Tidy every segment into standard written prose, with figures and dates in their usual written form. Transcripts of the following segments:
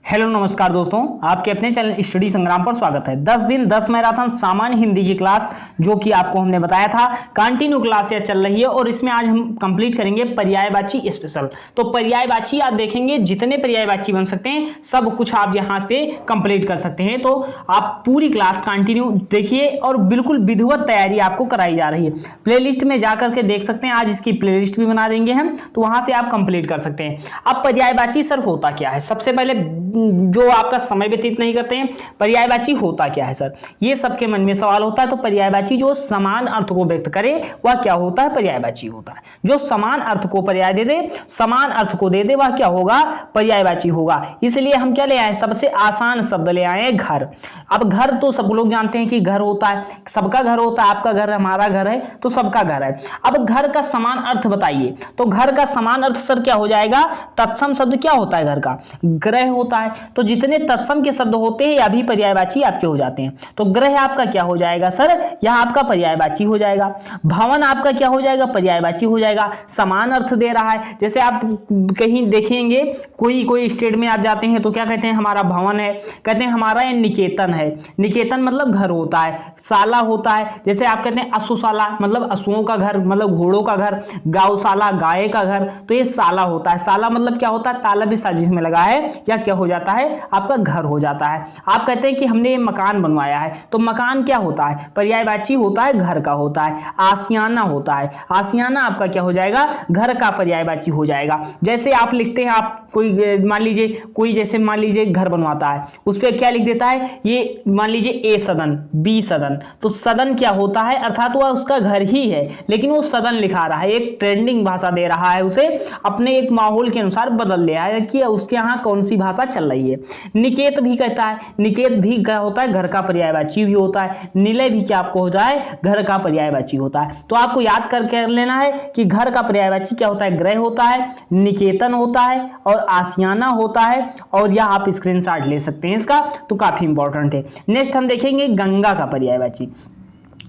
Hello नमस्कार दोस्तों, आपके अपने चैनल स्टडी संग्राम पर स्वागत है। 10 दिन 10 मैराथन सामान्य हिंदी की क्लास जो कि आपको हमने बताया था कंटिन्यू क्लास यह चल रही है और इसमें आज हम कंप्लीट करेंगे पर्यायवाची स्पेशल। तो पर्यायवाची आप देखेंगे, जितने पर्यायवाची बन सकते हैं सब कुछ आप यहाँ पे कंप्लीट कर सकते हैं। तो आप पूरी क्लास कंटिन्यू देखिए और बिल्कुल विधिवत तैयारी आपको कराई जा रही है। प्लेलिस्ट में जाकर के देख सकते हैं, आज इसकी प्लेलिस्ट भी बना देंगे हम, तो वहां से आप कंप्लीट कर सकते हैं। अब पर्यायवाची सर होता क्या है, सबसे पहले जो आपका समय व्यतीत नहीं करते हैं, पर्यायवाची होता क्या है सर, ये सबके मन में सवाल होता है। तो पर्यायवाची जो समान अर्थ को व्यक्त करे वह क्या होता है, पर्यायवाची होता है। जो समान अर्थ को पर्याय दे दे, समान अर्थ को दे दे, वह क्या होगा, पर्यायवाची होगा। इसलिए हम क्या ले आए, सबसे आसान शब्द ले आए घर। अब घर तो सब लोग जानते हैं कि घर होता है, सबका घर होता है, आपका घर हमारा घर है तो सबका घर है। अब घर का समान अर्थ बताइए, तो घर का समान अर्थ सर क्या हो जाएगा, तत्सम शब्द क्या होता है घर का, ग्रह होता है। तो जितने तत्सम के शब्द होते हैं अभी पर्यायवाची आपके हो जाते हैं। तो ग्रह आपका क्या हो जाएगा सर, यह आपका पर्यायवाची हो जाएगा। भवन आपका क्या हो जाएगा, पर्यायवाची हो जाएगा। समान अर्थ दे रहा है, जैसे आप कहीं देखेंगे कोई स्टेट में आप जाते हैं तो क्या कहते हैं, हमारा भवन है, कहते हैं हमारा ये निकेतन है। निकेतन मतलब घर होता है। शाला होता है, जैसे आप कहते हैं अश्वशाला मतलब अश्वों का घर, मतलब घोड़ों का घर। गौशाला गाय का घर, तो ये शाला होता है। शाला मतलब क्या होता है, ताला भी साजिश में लगा है, या क्या हो जाता है, आपका घर हो जाता है। आप कहते हैं कि हमने ये मकान बनवाया है, तो मकान क्या होता है, पर्यायवाची होता है, घर का होता है। आशियाना होता है, आशियाना आपका क्या हो जाएगा, घर का पर्यायवाची हो जाएगा। जैसे आप लिखते हैं, आप कोई मान लीजिए कोई जैसे मान लीजिए घर बनवाता है, उस पर क्या लिख देता है, ये मान लीजिए ए सदन बी सदन, तो सदन क्या होता है, अर्थात वह उसका घर ही है लेकिन वो सदन लिखा रहा है, एक ट्रेंडिंग भाषा दे रहा है, उसे अपने एक माहौल के अनुसार बदल लिया है कि उसके यहाँ कौन सी भाषा चल रही है। निकेत भी कहता है, निकेत भी क्या होता है, घर का पर्यायवाची भी होता है। निलय भी क्या आपको होता है, घर का पर्यायवाची होता है। तो आपको याद करके लेना है कि घर का पर्यायवाची क्या होता है, ग्रह होता है, निकेतन होता है और आशियाना होता है। और यह आप स्क्रीनशॉट ले सकते हैं इसका, तो काफी इंपॉर्टेंट है। नेक्स्ट हम देखेंगे गंगा का पर्यायवाची।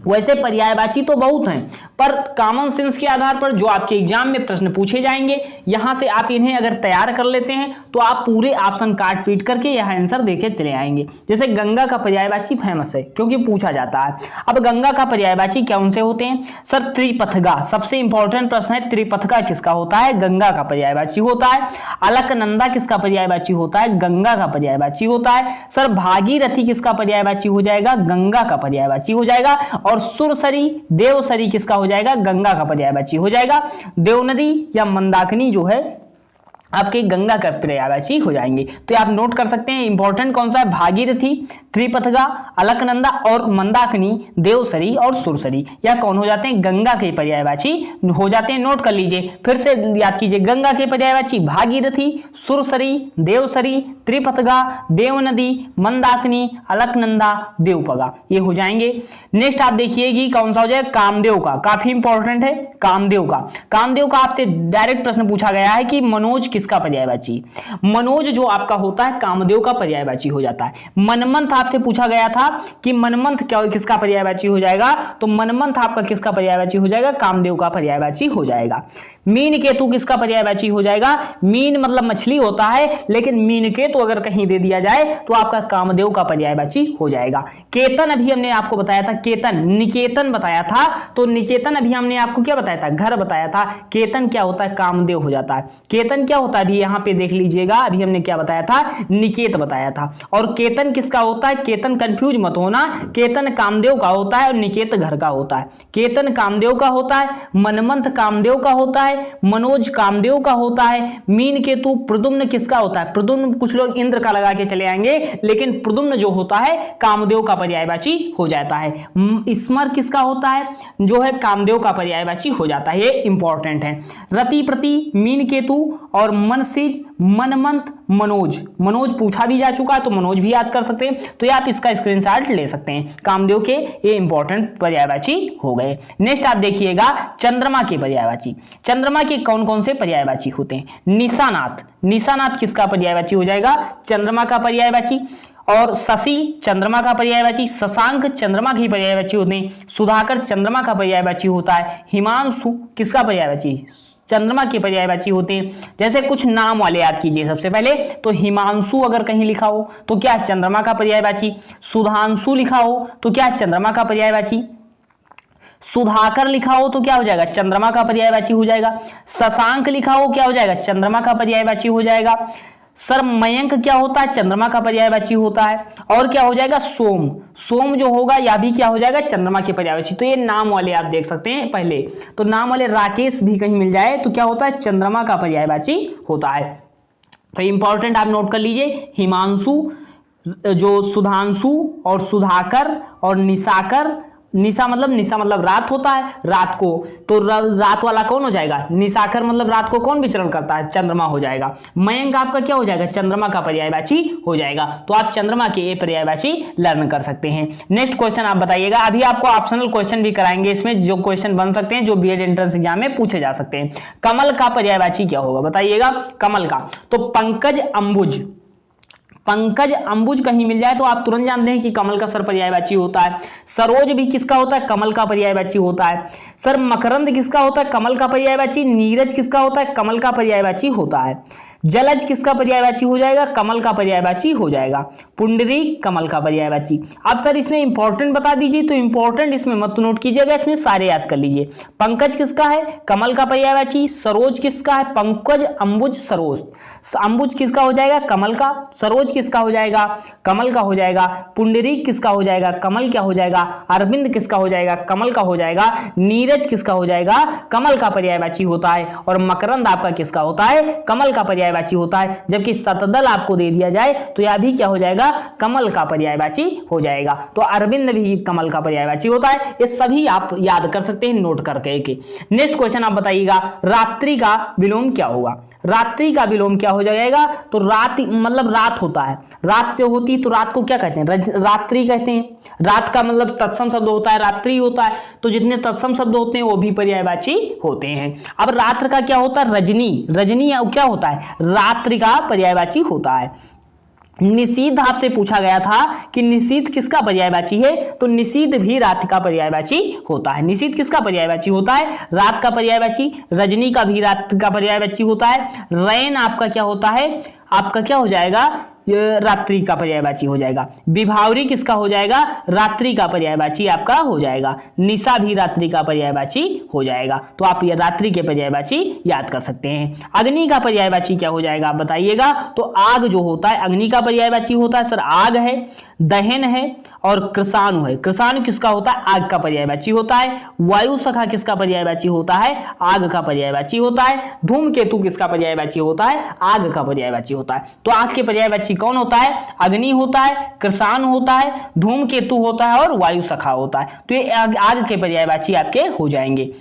वैसे पर्यायवाची तो बहुत हैं, पर कॉमन सेंस के आधार पर जो आपके एग्जाम में प्रश्न पूछे जाएंगे, यहां से आप इन्हें अगर तैयार कर लेते हैं तो आप पूरे ऑप्शन काट पीट करके यह आंसर देके चले आएंगे। जैसे गंगा का पर्यायवाची फेमस है क्योंकि पूछा जाता है। अब गंगा का पर्यायवाची कौन से होते हैं सर, त्रिपथगा। सबसे इंपॉर्टेंट प्रश्न है, त्रिपथगा किसका होता है, गंगा का पर्यायवाची होता है। अलकनंदा किसका पर्यायवाची होता है, गंगा का पर्यायवाची होता है। सर भागीरथी किसका पर्यायवाची हो जाएगा, गंगा का पर्यायवाची हो जाएगा। और सुरसरी देवसरी किसका हो जाएगा, गंगा का पर्यायवाची हो जाएगा। देवनदी या मंदाकिनी जो है आपके गंगा का पर्यायवाची हो जाएंगे। तो आप नोट कर सकते हैं, इंपॉर्टेंट कौन सा है, भागीरथी, त्रिपथगा, अलकनंदा और मंदाकिनी, देवसरी और सुरसरी, यह कौन हो जाते हैं, गंगा के पर्यायवाची हो जाते हैं। नोट कर लीजिए, फिर से याद कीजिए, गंगा के पर्यायवाची भागीरथी, सुरसरी, देवसरी, त्रिपथगा, देवनदी, मंदाकिनी, अलकनंदा, देवपगा, ये हो जाएंगे। नेक्स्ट आप देखिए कि कौन सा हो जाएगा, कामदेव का। काफी इंपॉर्टेंट है कामदेव का। कामदेव का आपसे डायरेक्ट प्रश्न पूछा गया है कि मनोज किसका पर्यायवाची, मनोज जो आपका होता है कामदेव का पर्यायवाची हो जाता है। मनमंथ आपसे पूछा गया था कि मनमंथ किसका पर्यायवाची हो जाएगा, तो मनमंथ आपका किसका पर्यायवाची हो जाएगा, कामदेव का पर्यायवाची हो जाएगा। मीन केतु किसका पर्यायवाची हो जाएगा, मीन मतलब मछली होता है, लेकिन मीन केतु अगर कहीं दे दिया जाए तो आपका कामदेव का पर्यायवाची हो जाएगा। केतन अभी हमने आपको बताया था, केतन निकेतन बताया था, तो निकेतन अभी हमने आपको क्या बताया था, घर बताया था। केतन क्या होता है, कामदेव हो जाता है। केतन क्या होता है, अभी यहां पे देख लीजिएगा, अभी हमने क्या बताया था, निकेत बताया था। और केतन किसका होता है, केतन कंफ्यूज मत होना, केतन कामदेव का होता है और निकेत घर का होता है। केतन कामदेव का होता है, मनमंथ कामदेव का होता है, मनोज कामदेव का होता है। मीन केतु प्रद्युम्न किसका होता है, प्रद्युम्न कुछ लोग इंद्र का लगा के चले आएंगे, लेकिन प्रद्युम्न जो होता है कामदेव का पर्यायवाची हो जाता है। स्मर किसका होता है, जो है कामदेव का पर्यायवाची हो जाता है, ये इंपॉर्टेंट है। रति प्रति मीन केतु और मनसिज, मनमंथ, मनोज। मनोज पूछा भी जा चुका है तो मनोज भी याद कर सकते हैं, तो ये आप इसका स्क्रीनशॉट ले सकते हैं। कामदेव के ये इंपॉर्टेंट पर्यायवाची हो गए। नेक्स्ट आप देखिएगा चंद्रमा के पर्यायवाची। चंद्रमा के कौन कौन से पर्यायवाची होते हैं, निशानाथ, निशानाथ किसका पर्यायवाची हो जाएगा, चंद्रमा का पर्यायवाची। और शशि चंद्रमा का पर्यायवाची, शशांक चंद्रमा की पर्यायवाची होते हैं। सुधाकर चंद्रमा का पर्यायवाची होता है। हिमांशु किसका पर्यायवाची, चंद्रमा के पर्यायवाची होते हैं। जैसे कुछ नाम वाले याद कीजिए। सबसे पहले तो हिमांशु अगर कहीं लिखा हो तो क्या चंद्रमा का पर्यायवाची। सुधांशु लिखा हो तो क्या चंद्रमा का पर्यायवाची। सुधाकर लिखा हो तो क्या हो जाएगा, चंद्रमा का पर्यायवाची हो जाएगा। शशांक लिखा हो क्या हो जाएगा, चंद्रमा का पर्यायवाची हो जाएगा। सर मयंक क्या होता है, चंद्रमा का पर्यायवाची होता है। और क्या हो जाएगा, सोम, सोम जो होगा या भी क्या हो जाएगा, चंद्रमा के पर्यायवाची। तो ये नाम वाले आप देख सकते हैं। पहले तो नाम वाले राकेश भी कहीं मिल जाए तो क्या होता है, चंद्रमा का पर्यायवाची होता है। तो इंपॉर्टेंट आप नोट कर लीजिए, हिमांशु, जो सुधांशु और सुधाकर और निशाकर। निशा मतलब रात होता है, रात को, तो रात वाला कौन हो जाएगा, निशाकर मतलब रात को कौन विचरण करता है, चंद्रमा हो जाएगा। मयंक आपका क्या हो जाएगा, चंद्रमा का पर्यायवाची हो जाएगा। तो आप चंद्रमा के ये पर्यायवाची लर्न कर सकते हैं। नेक्स्ट क्वेश्चन आप बताइएगा। अभी आपको ऑप्शनल क्वेश्चन भी कराएंगे इसमें, जो क्वेश्चन बन सकते हैं, जो बीएड एंट्रेंस एग्जाम में पूछे जा सकते हैं। कमल का पर्यायवाची क्या होगा बताइएगा। कमल का तो पंकज अंबुज, पंकज अंबुज कहीं मिल जाए तो आप तुरंत जानते हैं कि कमल का सर पर्यायवाची होता है। सरोज भी किसका होता है, कमल का पर्यायवाची होता है। सर मकरंद किसका होता है, कमल का पर्यायवाची। नीरज किसका होता है, कमल का पर्यायवाची होता है। जलज किसका पर्यायवाची हो जाएगा, कमल का पर्यायवाची हो जाएगा। पुंडरीक कमल का पर्यायवाची। अब सर इसमें इंपॉर्टेंट बता दीजिए, तो इंपॉर्टेंट इसमें मत नोट कीजिएगा, इसमें सारे याद कर लीजिए। पंकज किसका है, कमल का पर्यायवाची। सरोज किसका है, पंकज अंबुज सरोज। अंबुज किसका हो जाएगा, कमल का। सरोज किसका हो जाएगा, कमल का हो जाएगा। पुंडरीक किसका हो जाएगा, कमल क्या हो जाएगा। अरविंद किसका हो जाएगा, कमल का हो जाएगा। नीरज किसका हो जाएगा, कमल का पर्यायवाची होता है। और मकरंद आपका किसका होता है, कमल का पर्यायवाची होता है। जबकि शतदल आपको दे दिया जाए तो यह भी क्या हो जाएगा, कमल का पर्यायवाची हो जाएगा। तो अरविंद भी कमल का पर्यायवाची होता है। ये सभी आप याद कर सकते हैं नोट करके के। नेक्स्ट क्वेश्चन आप बताइएगा, रात्रि का विलोम क्या होगा। रात्रि का विलोम क्या हो जाएगा, तो रात मतलब रात होता है। रात जो होती है तो रात को क्या कहते हैं, रात्रि कहते हैं। रात का मतलब तत्सम शब्द होता है, रात्रि होता है। तो जितने तत्सम शब्द होते हैं वो भी पर्यायवाची होते हैं। अब रात्र का क्या होता है, रजनी। रजनी क्या होता है, रात्रि का पर्यायवाची होता है। निशीथ आपसे पूछा गया था कि निशीथ किसका पर्यायवाची है, तो निशीथ भी रात का पर्यायवाची होता है। निशीथ किसका पर्यायवाची होता है, रात का पर्यायवाची। रजनी का भी रात का पर्यायवाची होता है। रैन आपका क्या होता है, आपका क्या हो जाएगा, रात्रि का पर्यायवाची हो जाएगा। विभावरी किसका हो जाएगा, रात्रि का पर्यायवाची आपका हो जाएगा। निशा भी रात्रि का पर्यायवाची हो जाएगा। तो आप ये रात्रि के पर्यायवाची याद कर सकते हैं। अग्नि का पर्यायवाची क्या हो जाएगा आप बताइएगा। तो आग जो होता है अग्नि का पर्यायवाची होता है। सर आग है, दहन है और कृषाणु है। कृषाणु किसका होता है, आग का पर्यायवाची होता है। वायु सखा किसका पर्यायवाची होता है, आग का पर्यायवाची होता है। धूमकेतु किसका पर्यायवाची होता है, आग का पर्यायवाची होता है। तो आग के पर्यायवाची कौन होता है, अग्नि होता है, कृषाणु होता है, धूमकेतु होता है और वायु सखा होता है। तो ये आग के पर्यायवाची आपके हो जाएंगे।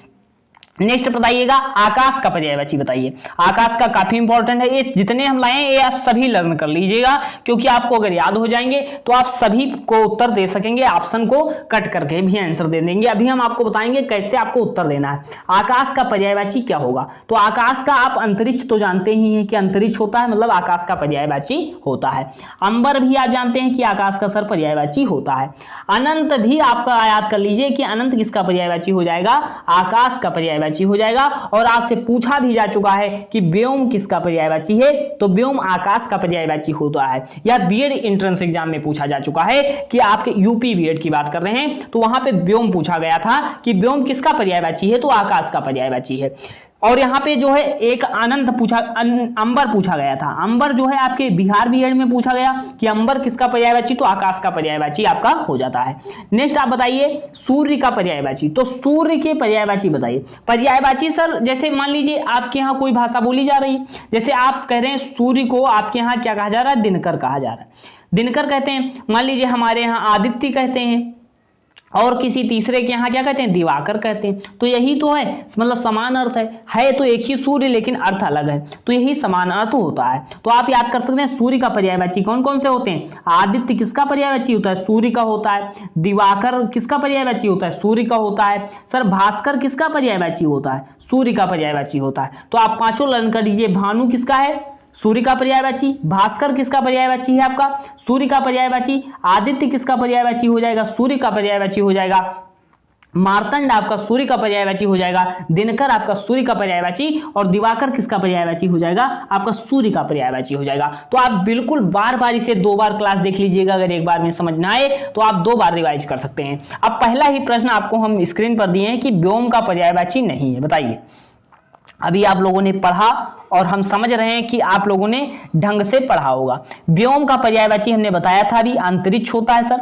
नेक्स्ट बताइएगा, आकाश का पर्यायवाची बताइए। आकाश का काफी इंपॉर्टेंट है, ये जितने हम लाए हैं ये आप सभी लर्न कर लीजिएगा, क्योंकि आपको अगर याद हो जाएंगे तो आप सभी को उत्तर दे सकेंगे। ऑप्शन को कट करके भी आंसर दे देंगे। अभी हम आपको बताएंगे कैसे आपको उत्तर देना है। आकाश का पर्यायवाची क्या होगा, तो आकाश का आप अंतरिक्ष तो जानते ही हैं कि अंतरिक्ष होता है, मतलब आकाश का पर्यायवाची होता है। अंबर भी आप जानते हैं कि आकाश का सर पर्यायवाची होता है। अनंत भी आपका याद कर लीजिए कि अनंत किसका पर्यायवाची हो जाएगा, आकाश का पर्यायवाची हो जाएगा। और आपसे पूछा भी जा चुका है कि व्योम किसका पर्यायवाची है, तो व्योम आकाश का पर्यायवाची होता है। या बीएड एंट्रेंस एग्जाम में पूछा जा चुका है कि आपके यूपी बीएड की बात कर रहे हैं तो वहां पे व्योम पूछा गया था कि व्योम किसका पर्यायवाची है, तो आकाश का पर्यायवाची है। और यहाँ पे जो है एक अनंत पूछा, अंबर पूछा गया था। अंबर जो है आपके बिहार बीएड में पूछा गया कि अंबर किसका पर्यायवाची, तो आकाश का पर्यायवाची आपका हो जाता है। नेक्स्ट आप बताइए, सूर्य का पर्यायवाची। तो सूर्य के पर्यायवाची बताइए। पर्यायवाची सर जैसे मान लीजिए आपके यहाँ कोई भाषा बोली जा रही है, जैसे आप कह रहे हैं सूर्य को आपके यहाँ क्या कहा जा रहा है, दिनकर कहा जा रहा है, दिनकर कहते हैं। मान लीजिए हमारे यहाँ आदित्य कहते हैं, और किसी तीसरे के यहाँ क्या कहते हैं, दिवाकर कहते हैं। तो यही तो है, मतलब समान अर्थ है तो एक ही सूर्य लेकिन अर्थ अलग है, तो यही समान अर्थ होता है। तो आप याद कर सकते हैं सूर्य का पर्यायवाची कौन कौन से होते हैं। आदित्य किसका पर्यायवाची होता है, सूर्य का होता है। दिवाकर किसका पर्यायवाची होता है, सूर्य का होता है। सर भास्कर किसका पर्यायवाची होता है, सूर्य का पर्यायवाची होता है। तो आप पांचों लर्न कर लीजिए। भानु किसका है, सूर्य का पर्यायवाची। भास्कर किसका पर्यायवाची है आपका, सूर्य का पर्यायवाची। आदित्य किसका पर्यायवाची हो जाएगा, सूर्य का पर्यायवाची हो जाएगा। मार्तंड आपका सूर्य का पर्यायवाची हो जाएगा, दिनकर आपका सूर्य का पर्यायवाची, और दिवाकर किसका पर्यायवाची हो जाएगा, आपका सूर्य का पर्यायवाची हो जाएगा। तो आप बिल्कुल बार बार इसे 2 बार क्लास देख लीजिएगा, अगर एक बार में समझ ना आए तो आप 2 बार रिवाइज कर सकते हैं। अब पहला ही प्रश्न आपको हम स्क्रीन पर दिए हैं कि व्योम का पर्यायवाची नहीं है, बताइए। अभी आप लोगों ने पढ़ा और हम समझ रहे हैं कि आप लोगों ने ढंग से पढ़ा होगा। व्योम का पर्यायवाची हमने बताया था अभी, अंतरिक्ष होता है सर,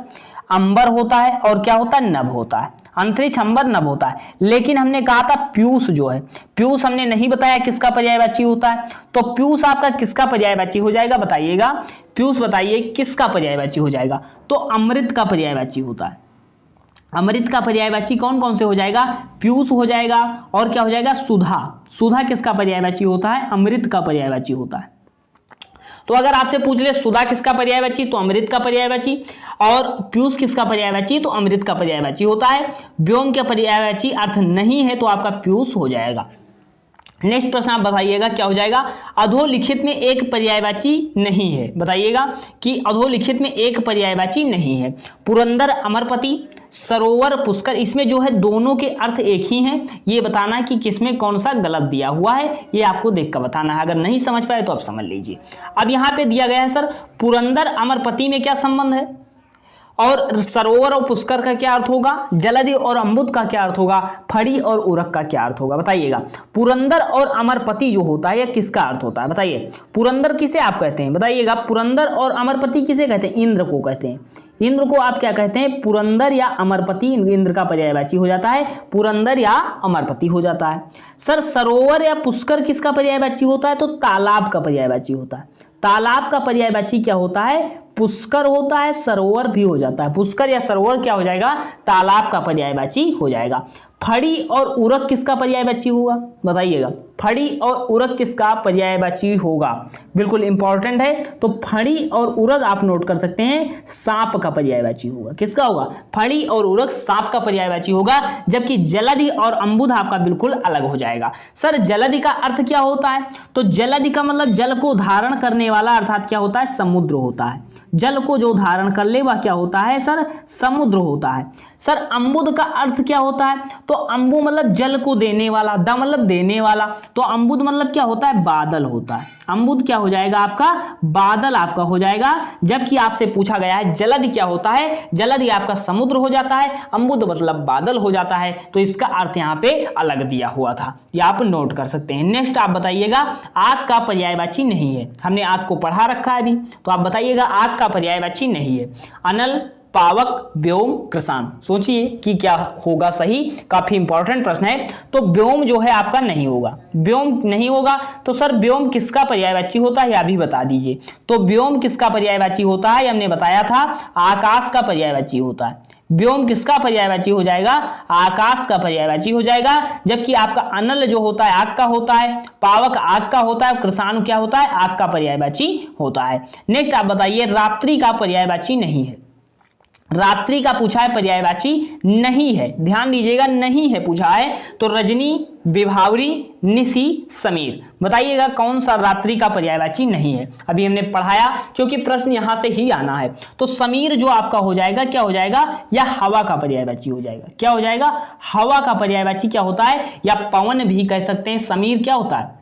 अंबर होता है, और क्या होता है, नभ होता है। अंतरिक्ष, अंबर, नभ होता है। लेकिन हमने कहा था पीयूष जो है, पीयूष हमने नहीं बताया किसका पर्यायवाची होता है। तो पीयूष आपका किसका पर्यायवाची हो जाएगा, बताइएगा। पीयूष बताइए किसका पर्यायवाची हो जाएगा, तो अमृत का पर्यायवाची होता है। अमृत का पर्यायवाची कौन कौन से हो जाएगा, पीयूष हो जाएगा, और क्या हो जाएगा, सुधा। सुधा किसका पर्यायवाची होता है, अमृत का पर्यायवाची होता है। तो अगर आपसे पूछ ले सुधा किसका पर्यायवाची, तो अमृत का पर्यायवाची, और पीयूष किसका पर्यायवाची, तो अमृत का पर्यायवाची होता है। व्योम के पर्यायवाची अर्थ नहीं है तो आपका पीयूष हो जाएगा। नेक्स्ट प्रश्न आप बताइएगा क्या हो जाएगा, अधोलिखित में एक पर्यायवाची नहीं है, बताइएगा कि अधोलिखित में एक पर्यायवाची नहीं है। पुरंदर, अमरपति, सरोवर, पुष्कर, इसमें जो है दोनों के अर्थ एक ही हैं। ये बताना है कि किसमें कौन सा गलत दिया हुआ है, ये आपको देखकर बताना है। अगर नहीं समझ पाए तो आप समझ लीजिए। अब यहाँ पे दिया गया है सर, पुरंदर अमरपति में क्या संबंध है, और सरोवर और पुष्कर का क्या अर्थ होगा, जलधि और अम्बुद का क्या अर्थ होगा, फड़ी और उरक का क्या अर्थ होगा, बताइएगा। पुरंदर और अमरपति जो होता है यह किसका अर्थ होता है, बताइए। पुरंदर किसे आप कहते हैं, बताइएगा। पुरंदर और अमरपति किसे कहते हैं, इंद्र को कहते हैं। इंद्र को आप क्या कहते हैं, पुरंदर या अमरपति इंद्र का पर्यायवाची हो जाता है, पुरंदर या अमरपति हो जाता है। सर सरोवर या पुष्कर किसका पर्यायवाची होता है, तो तालाब का पर्यायवाची होता है। तालाब का पर्यायवाची क्या होता है, पुष्कर होता है, सरोवर भी हो जाता है। पुष्कर या सरोवर क्या हो जाएगा, तालाब का पर्यायवाची हो जाएगा। फड़ी और उरक किसका पर्यायवाची होगा, बताइएगा। फड़ी और उरक किसका पर्यायवाची होगा, बिल्कुल इंपॉर्टेंट है। तो फड़ी और उरक आप नोट कर सकते हैं, सांप का पर्यायवाची होगा। किसका होगा, फड़ी और उरक सांप का पर्यायवाची होगा। जबकि जलधि और अम्बुद आपका बिल्कुल अलग हो जाएगा। सर जलधि का अर्थ क्या होता है, तो जलधि का मतलब जल को धारण करने वाला, अर्थात क्या होता है, समुद्र होता है। जल को जो धारण कर ले वह क्या होता है सर, समुद्र होता है। सर अम्बुद का अर्थ क्या होता है, तो अम्बु मतलब जल को देने वाला, द मतलब देने वाला, तो अम्बुद मतलब क्या होता है, बादल होता है। अम्बुद क्या हो जाएगा आपका, बादल आपका हो जाएगा। जबकि आपसे पूछा गया है जलधि क्या होता है, जलधि आपका समुद्र हो जाता है, अम्बुद मतलब बादल हो जाता है। तो इसका अर्थ यहाँ पे अलग दिया हुआ था, ये आप नोट कर सकते हैं। नेक्स्ट आप बताइएगा, आग का पर्यायवाची नहीं है। हमने आग को पढ़ा रखा है अभी, तो आप बताइएगा आग का पर्यायवाची नहीं है। अनल, पावक, व्योम, कृषाण, सोचिए कि क्या होगा सही। काफी इंपॉर्टेंट प्रश्न है। तो व्योम जो है आपका नहीं होगा, व्योम नहीं होगा। तो सर व्योम किसका पर्यायवाची होता है, अभी बता दीजिए। तो व्योम किसका पर्यायवाची होता है, हमने बताया था आकाश का पर्यायवाची होता है। व्योम किसका पर्यायवाची हो जाएगा, आकाश का पर्यायवाची हो जाएगा। जबकि आपका अनल जो होता है आग का होता है, पावक आग का होता है, कृषाणु क्या होता है, आग का पर्यायवाची होता है। नेक्स्ट आप बताइए, रात्रि का पर्यायवाची नहीं है। रात्रि का पूछा है, पर्यायवाची नहीं है, ध्यान दीजिएगा, नहीं है पूछा है। तो रजनी, विभावरी, निशी, समीर, बताइएगा कौन सा रात्रि का पर्यायवाची नहीं है। अभी हमने पढ़ाया, क्योंकि प्रश्न यहां से ही आना है। तो समीर जो आपका हो जाएगा, क्या हो जाएगा, या हवा का पर्यायवाची हो जाएगा। क्या हो जाएगा, हवा का पर्यायवाची क्या होता है, या पवन भी कह सकते हैं। समीर क्या होता है,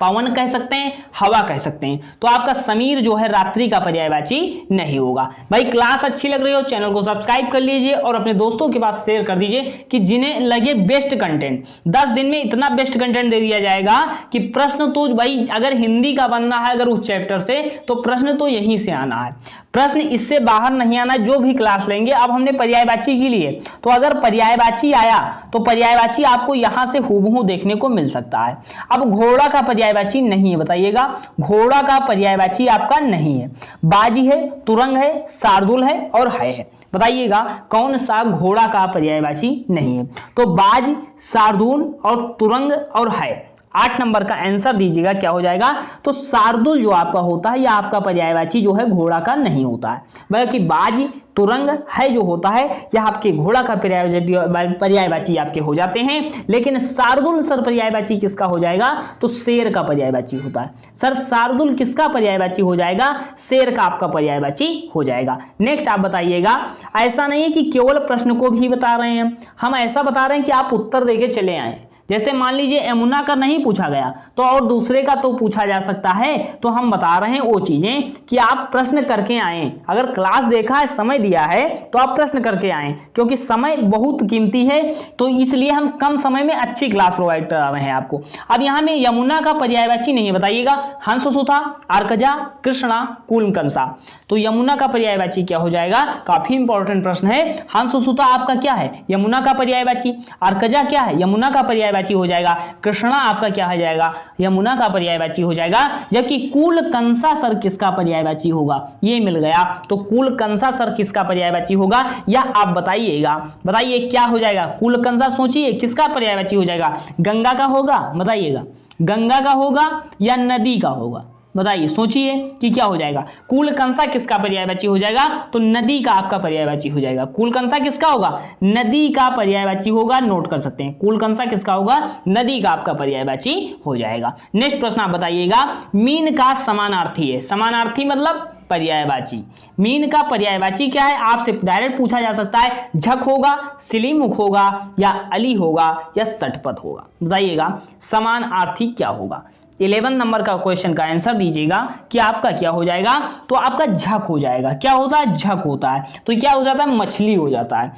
पवन कह सकते हैं, हवा कह सकते हैं। तो आपका समीर जो है रात्रि का पर्यायवाची नहीं होगा। भाई क्लास अच्छी लग रही हो, चैनल को सब्सक्राइब कर लीजिए और अपने दोस्तों के पास शेयर कर दीजिए कि जिन्हें लगे बेस्ट कंटेंट। 10 दिन में इतना बेस्ट कंटेंट दे दिया जाएगा कि प्रश्न तो भाई अगर हिंदी का बनना है, अगर उस चैप्टर से, तो प्रश्न तो यहीं से आना है, प्रश्न इससे बाहर नहीं आना। जो भी क्लास लेंगे, अब हमने पर्यायवाची के लिए, तो अगर पर्यायवाची आया तो पर्यायवाची आपको यहां से हूबहू देखने को मिल सकता है। अब घोड़ा का पर्यायवाची नहीं है, बताइएगा। घोड़ा का पर्यायवाची आपका नहीं है। बाजी है, तुरंग है, शार्दुल है और है। बताइएगा कौन सा घोड़ा का पर्यायवाची नहीं है। तो बाज, शार्दूल और तुरंग और है। 8 नंबर का आंसर दीजिएगा क्या हो जाएगा। तो शार्दुल जो आपका होता है, यह आपका पर्यायवाची जो है घोड़ा का नहीं होता है, बल्कि बाज, तुरंग है जो होता है यह आपके घोड़ा का पर्यायवाची आपके हो जाते हैं। लेकिन शार्दुल सर पर्यायवाची किसका हो जाएगा, तो शेर का पर्यायवाची होता है। सर शार्दुल किसका पर्यायवाची हो जाएगा, शेर का आपका पर्यायवाची हो जाएगा। नेक्स्ट आप बताइएगा, ऐसा नहीं है कि केवल प्रश्न को भी बता रहे हैं, हम ऐसा बता रहे हैं कि आप उत्तर देके चले आए। जैसे मान लीजिए यमुना का नहीं पूछा गया तो और दूसरे का तो पूछा जा सकता है, तो हम बता रहे हैं वो चीजें कि आप प्रश्न करके आए। अगर क्लास देखा है, समय दिया है, तो आप प्रश्न करके आए, क्योंकि समय बहुत कीमती है, तो इसलिए हम कम समय में अच्छी क्लास प्रोवाइड करा रहे हैं आपको। अब यहाँ में यमुना का पर्यायवाची नहीं है, बताइएगा। हंससुता, अर्कजा, कृष्णा, कुलकंसा। तो यमुना का पर्यायवाची क्या हो जाएगा, काफी इंपॉर्टेंट प्रश्न है। हंससुता आपका क्या है, यमुना का पर्यायवाची। अर्कजा क्या है, यमुना का पर्यायवाची हो जाएगा। कृष्णा आपका क्या हो जाएगा, यमुना का पर्यायवाची हो जाएगा। जबकि कुलकंसा सर किसका पर्यायवाची होगा, ये मिल गया। तो कुलकंसा सर किसका पर्यायवाची होगा, या आप बताइएगा। बताइए क्या हो जाएगा, कुलकंसा सोचिए किसका पर्यायवाची हो जाएगा, गंगा का होगा, बताइएगा गंगा का होगा या नदी का होगा, बताइए सोचिए कि क्या हो जाएगा। कुलकंसा किसका पर्यायवाची हो जाएगा, तो नदी का आपका पर्यायवाची हो जाएगा। कुलकंसा किसका होगा, नदी का पर्यायवाची होगा, नोट कर सकते हैं। कुलकंसा किसका होगा, नदी का आपका पर्यायवाची हो जाएगा। नेक्स्ट प्रश्न आप बताइएगा, मीन का समानार्थी है, समानार्थी मतलब पर्यायवाची। मीन का पर्यायवाची क्या है, आपसे डायरेक्ट पूछा जा सकता है। झक होगा, सिलीमुख होगा, या अली होगा, या सटपथ होगा, बताइएगा समानार्थी क्या होगा। 11 नंबर का क्वेश्चन का आंसर दीजिएगा कि आपका क्या हो जाएगा, तो आपका झक हो जाएगा। क्या होता है, झक होता है, तो क्या हो जाता है, मछली हो जाता है।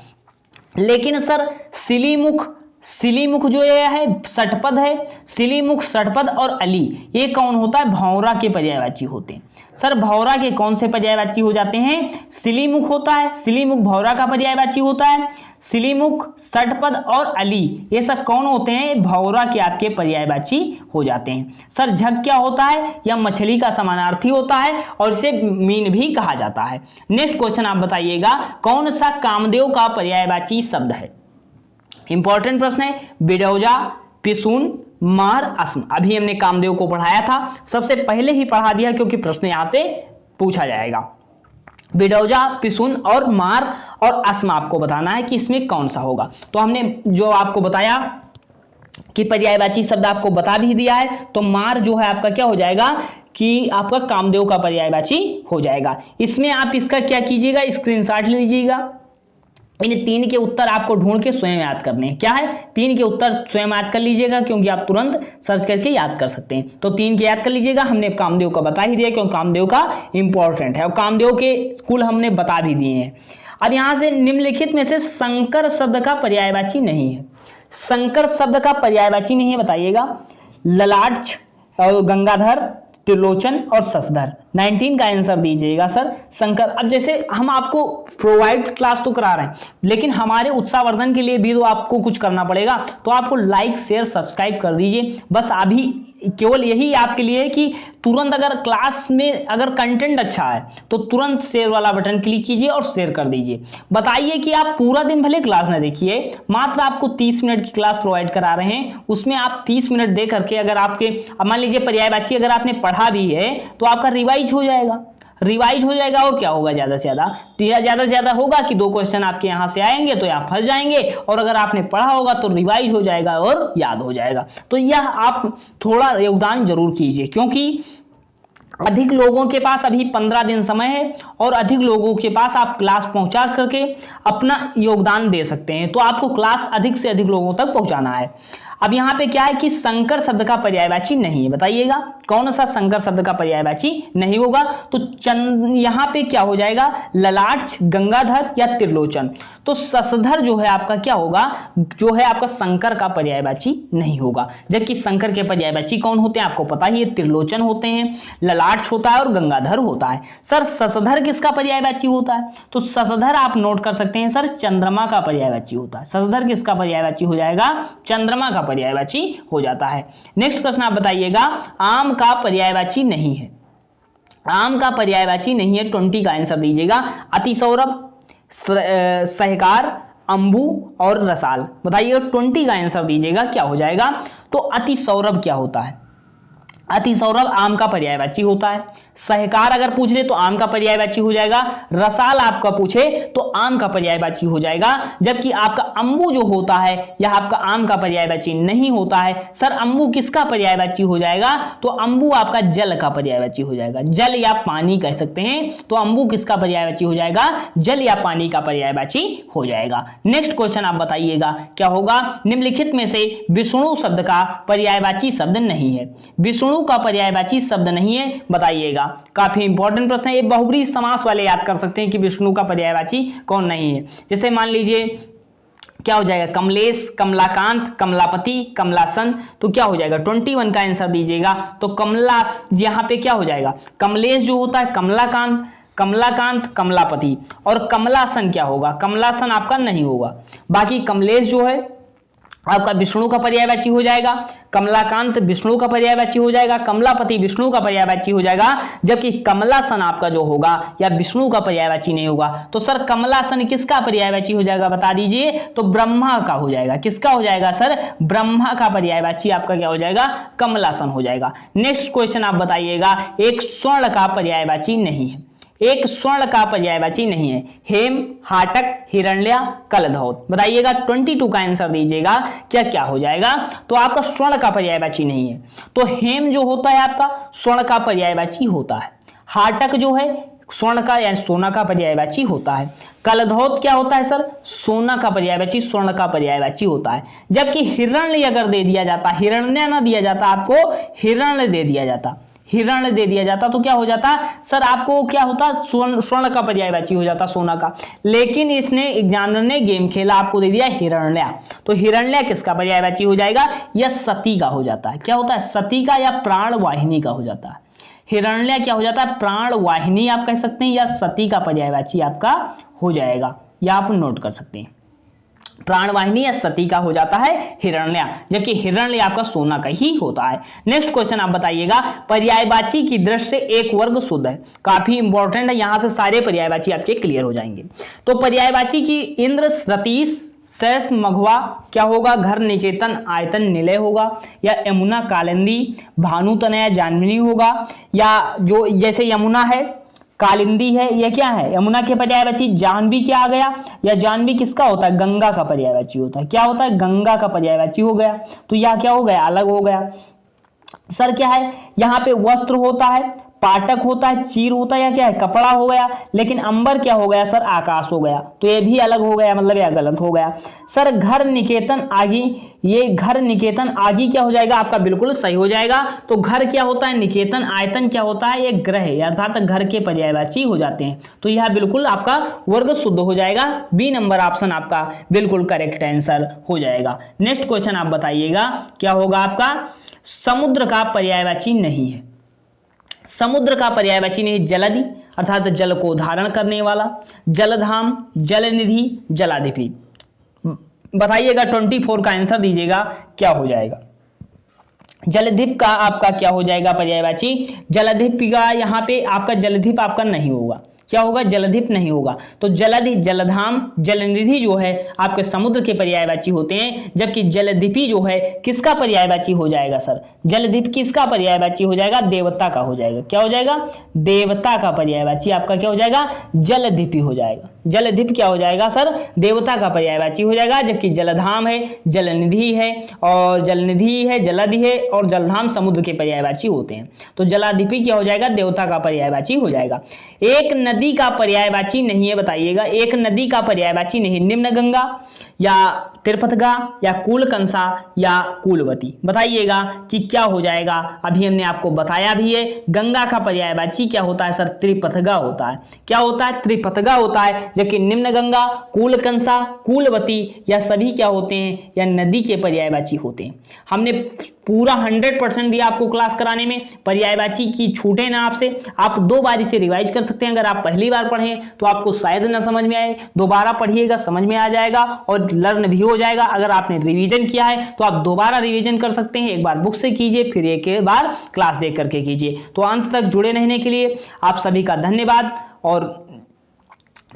लेकिन सर सिलीमुख, सिलीमुख जो ये है षटपद है, सिलीमुख, षटपद और अली ये कौन होता है, भौरा के पर्यायवाची होते हैं। सर भौरा के कौन से पर्यायवाची हो जाते हैं, सिलीमुख होता है, सिलीमुख भौरा का पर्यायवाची होता है। सिलीमुख, षटपद और अली ये सब कौन होते हैं, भौरा के आपके पर्यायवाची हो जाते हैं। सर झक क्या होता है, या मछली का समानार्थी होता है, और इसे मीन भी कहा जाता है। नेक्स्ट क्वेश्चन आप बताइएगा, कौन सा कामदेव का पर्यायवाची शब्द है। इंपॉर्टेंट प्रश्न है। बिडौजा, पिसून, मार, अस्म। अभी हमने कामदेव को पढ़ाया था, सबसे पहले ही पढ़ा दिया क्योंकि प्रश्न यहां से पूछा जाएगा। बिडौजा, पिसून और मार और अस्म आपको बताना है कि इसमें कौन सा होगा। तो हमने जो आपको बताया कि पर्यायवाची शब्द आपको बता भी दिया है, तो मार जो है आपका क्या हो जाएगा कि आपका कामदेव का पर्यायवाची हो जाएगा। इसमें आप इसका क्या कीजिएगा, स्क्रीनशॉट लीजिएगा। इन 3 के उत्तर आपको ढूंढ के स्वयं याद करने हैं। क्या है, 3 के उत्तर स्वयं याद कर लीजिएगा, क्योंकि आप तुरंत सर्च करके याद कर सकते हैं। तो 3 के याद कर लीजिएगा। हमने कामदेव का बता ही दिया क्योंकि कामदेव का इंपॉर्टेंट है, और कामदेव के स्कूल हमने बता भी दिए हैं। अब यहां से निम्नलिखित में से शंकर शब्द का पर्यायवाची नहीं है। शंकर शब्द का पर्यायवाची नहीं है, बताइएगा। ललाट और गंगाधर, त्रिलोचन और शशधर। 19 का आंसर दीजिएगा सर, शंकर। अब जैसे हम आपको प्रोवाइड क्लास तो करा रहे हैं, लेकिन हमारे उत्साहवर्धन के लिए भी तो आपको कुछ करना पड़ेगा। तो आपको लाइक, शेयर, सब्सक्राइब कर दीजिए। बस अभी केवल यही आपके लिए है कि तुरंत अगर क्लास में अगर कंटेंट अच्छा है तो तुरंत शेयर वाला बटन क्लिक कीजिए और शेयर कर दीजिए। बताइए कि आप पूरा दिन भले क्लास ना देखिए, मात्र आपको 30 मिनट की क्लास प्रोवाइड करा रहे हैं, उसमें आप 30 मिनट दे करके अगर आपके मान लीजिए पर्यायवाची अगर आपने पढ़ा भी है तो आपका रिवाइज हो जाएगा। रिवाइज हो जाएगा और क्या होगा, ज्यादा से ज्यादा होगा कि 2 क्वेश्चन आपके यहां से आएंगे तो आप फंस जाएंगे, और अगर आपने पढ़ा होगा तो रिवाइज हो जाएगा और याद हो जाएगा। तो यह आप थोड़ा योगदान जरूर कीजिए, क्योंकि अधिक लोगों के पास अभी 15 दिन समय है और अधिक लोगों के पास आप क्लास पहुंचा करके अपना योगदान दे सकते हैं। तो आपको क्लास अधिक से अधिक लोगों तक पहुंचाना है। अब यहाँ पे क्या है कि शंकर शब्द का पर्यायवाची नहीं है, बताइएगा कौन सा शंकर शब्द का पर्यायवाची नहीं होगा। तो यहाँ पे क्या हो जाएगा, ललाट, गंगाधर या त्रिलोचन। तो शशधर जो है आपका क्या होगा, जो है आपका शंकर का पर्यायवाची नहीं होगा। जबकि शंकर के पर्यायवाची कौन होते हैं आपको पता ही है, त्रिलोचन होते हैं, ललाट होता है और गंगाधर होता है। सर शशधर किसका पर्यायवाची होता है, तो शशधर आप नोट कर सकते हैं सर, चंद्रमा का पर्यायवाची होता है। शशधर किसका पर्यायवाची हो जाएगा, चंद्रमा का पर्यायवाची हो जाता है। नेक्स्ट प्रश्न आप बताइएगा, आम का पर्यायवाची नहीं है। आम का पर्यायवाची नहीं है, 20 का आंसर दीजिएगा। अतिसौरभ, सहकार, अंबु और रसाल। बताइएगा 20 का आंसर दीजिएगा क्या हो जाएगा। तो अति सौरभ क्या होता है? अति सौरभ आम का पर्यायवाची होता है। सहकार अगर पूछ ले तो आम का पर्यायवाची हो जाएगा। रसाल आपका पूछे तो आम का पर्यायवाची हो जाएगा। जबकि आपका अंबु जो होता है यह आपका आम का पर्यायवाची नहीं होता है। सर अंबु किसका पर्यायवाची हो जाएगा? तो अंबु आपका जल का पर्यायवाची हो जाएगा। जल या पानी कह सकते हैं। तो अंबु किसका पर्यायवाची हो जाएगा? जल या पानी का पर्यायवाची हो जाएगा। नेक्स्ट क्वेश्चन आप बताइएगा क्या होगा। निम्नलिखित में से विष्णु शब्द का पर्यायवाची शब्द नहीं है। विष्णु का पर्यायवाची शब्द नहीं है, बताइएगा। काफी इंपॉर्टेंट प्रश्न है। ये बहुब्रीहि समास वाले याद कर सकते हैं कि विष्णु का पर्यायवाची कौन नहीं है। जैसे मान लीजिए क्या हो जाएगा? कमलेश, कमलाकांत, कमलापति, कमलासन। तो क्या हो जाएगा? 21 का आंसर दीजिएगा। तो कमला यहां पे क्या हो जाएगा? कमलेश जो होता है कमलाकांत, कमलाकांत कमलापति, और कमलासन क्या होगा? कमलासन आपका नहीं होगा। बाकी कमलेश जो है आपका विष्णु का पर्यायवाची हो जाएगा, कमलाकांत विष्णु का पर्यायवाची हो जाएगा, कमलापति विष्णु का पर्यायवाची हो जाएगा। जबकि कमलासन आपका जो होगा या विष्णु का पर्यायवाची नहीं होगा। तो सर कमलासन किसका पर्यायवाची हो जाएगा बता दीजिए। तो ब्रह्मा का हो जाएगा। किसका हो जाएगा सर? ब्रह्मा का पर्यायवाची आपका क्या हो जाएगा? कमलासन हो जाएगा। नेक्स्ट क्वेश्चन आप बताइएगा। एक स्वर्ण का पर्यायवाची नहीं है। एक स्वर्ण का पर्यायवाची नहीं है। हेम, हाटक, हिरण्या, कलधौत। बताइएगा 22 का आंसर दीजिएगा क्या क्या हो जाएगा। तो आपका स्वर्ण का पर्यायवाची नहीं है। तो हेम जो होता है आपका स्वर्ण का पर्यायवाची होता है। हाटक जो है स्वर्ण का या सोना का पर्यायवाची होता है। कलधौत क्या होता है सर? सोना का पर्यायवाची, स्वर्ण का पर्यायवाची होता है। जबकि हिरण्य अगर दे दिया जाता, हिरण्य ना दिया जाता आपको, हिरण्य दे दिया जाता, हिरण्य दे दिया जाता तो क्या हो जाता सर? आपको क्या होता? स्वर्ण का पर्यायवाची हो जाता, सोना का। लेकिन इसने एग्जामिनर ने गेम खेला, आपको दे दिया हिरण्या। तो हिरण्या किसका पर्यायवाची हो जाएगा? यह सती का हो जाता है। क्या होता है? सती का या प्राण वाहिनी का हो जाता है। हिरण्या क्या हो जाता है? प्राण वाहिनी आप कह सकते हैं, या सती का पर्यायवाची आपका हो जाएगा। या आप नोट कर सकते हैं। प्राणवाहिनी या सती का हो जाता है हिरण्या, जबकि हिरण्य आपका सोना का ही होता है। नेक्स्ट क्वेश्चन आप बताइएगा। पर्यायवाची की दृष्टि से एक वर्ग शुद्ध है। काफी इंपॉर्टेंट है, यहां से सारे पर्यायवाची आपके क्लियर हो जाएंगे। तो पर्यायवाची की इंद्र, सतीश, शेष, मघवा क्या होगा? घर, निकेतन, आयतन, निलय होगा। या यमुना, कालिंदी, भानु, तनया, जाह्नवी होगा। या जो जैसे यमुना है, कालिंदी है, यह क्या है? यमुना के पर्यायवाची। जाह्नवी क्या आ गया? या जाह्नवी किसका होता है? गंगा का पर्यायवाची होता है। क्या होता है? गंगा का पर्यायवाची हो गया। तो यह क्या हो गया? अलग हो गया। सर क्या है? यहाँ पे वस्त्र होता है, पाटक होता है, चीर होता है, या क्या है? कपड़ा हो गया। लेकिन अंबर क्या हो गया सर? आकाश हो गया। तो ये भी अलग हो गया, मतलब यह गलत हो गया। सर घर, निकेतन, आगी, ये घर, निकेतन, आगी क्या हो जाएगा? आपका बिल्कुल सही हो जाएगा। तो घर क्या होता है? निकेतन, आयतन क्या होता है? ये ग्रह अर्थात घर के पर्यायवाची हो जाते हैं। तो यह बिल्कुल आपका वर्ग शुद्ध हो जाएगा। बी नंबर ऑप्शन आपका बिल्कुल करेक्ट आंसर हो जाएगा। नेक्स्ट क्वेश्चन आप बताइएगा क्या होगा आपका। समुद्र का पर्यायवाची नहीं है। समुद्र का पर्यायवाची नहीं। जलधि अर्थात जल को धारण करने वाला, जलधाम, जलनिधि, जलाधिपति। बताइएगा 24 का आंसर दीजिएगा क्या हो जाएगा। जलधिप का आपका क्या हो जाएगा पर्यायवाची? जलधिप का यहाँ पे आपका जलधिप आपका नहीं होगा। क्या होगा? जलधिप नहीं होगा। तो जलधि, जलधाम, जलनिधि जो है आपके समुद्र के पर्यायवाची होते हैं। जबकि जलधिपि जो है किसका पर्यायवाची हो जाएगा सर? जलधिप किसका पर्यायवाची हो जाएगा? देवता का हो जाएगा। क्या हो जाएगा? देवता का पर्यायवाची आपका क्या हो जाएगा? जलधिपि हो जाएगा। जलधिप क्या हो जाएगा सर? देवता का पर्यायवाची हो जाएगा। जबकि जलधाम है, जलनिधि है, और जलनिधि है, जलधि है, और जलधाम समुद्र के पर्यायवाची होते हैं। तो जलाधिपि क्या हो जाएगा? देवता का पर्यायवाची हो जाएगा। एक नदी का पर्यायवाची नहीं है। बताइएगा एक नदी का पर्यायवाची नहीं। निम्न गंगा, या त्रिपथगा, या कूलकंसा, या कूलवती। बताइएगा कि क्या हो जाएगा। अभी हमने आपको बताया भी है। गंगा का पर्यायवाची क्या होता है सर? त्रिपथगा होता है। क्या होता है? त्रिपथगा होता है। जबकि निम्न गंगा, कूलकंसा, कूलवती या सभी क्या होते हैं? या नदी के पर्यायवाची होते हैं। हमने पूरा 100% दिया आपको क्लास कराने में। पर्यायवाची की छूटे ना आपसे। आप 2 बार इसे रिवाइज कर सकते हैं। अगर आप पहली बार पढ़ें तो आपको शायद ना समझ में आए, दोबारा पढ़िएगा समझ में आ जाएगा और लर्न भी हो जाएगा। अगर आपने रिवीजन किया है तो आप दोबारा रिवीजन कर सकते हैं। एक बार बुक से कीजिए, फिर एक बार क्लास देख करके कीजिए। तो अंत तक जुड़े रहने के लिए आप सभी का धन्यवाद और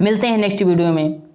मिलते हैं नेक्स्ट वीडियो में।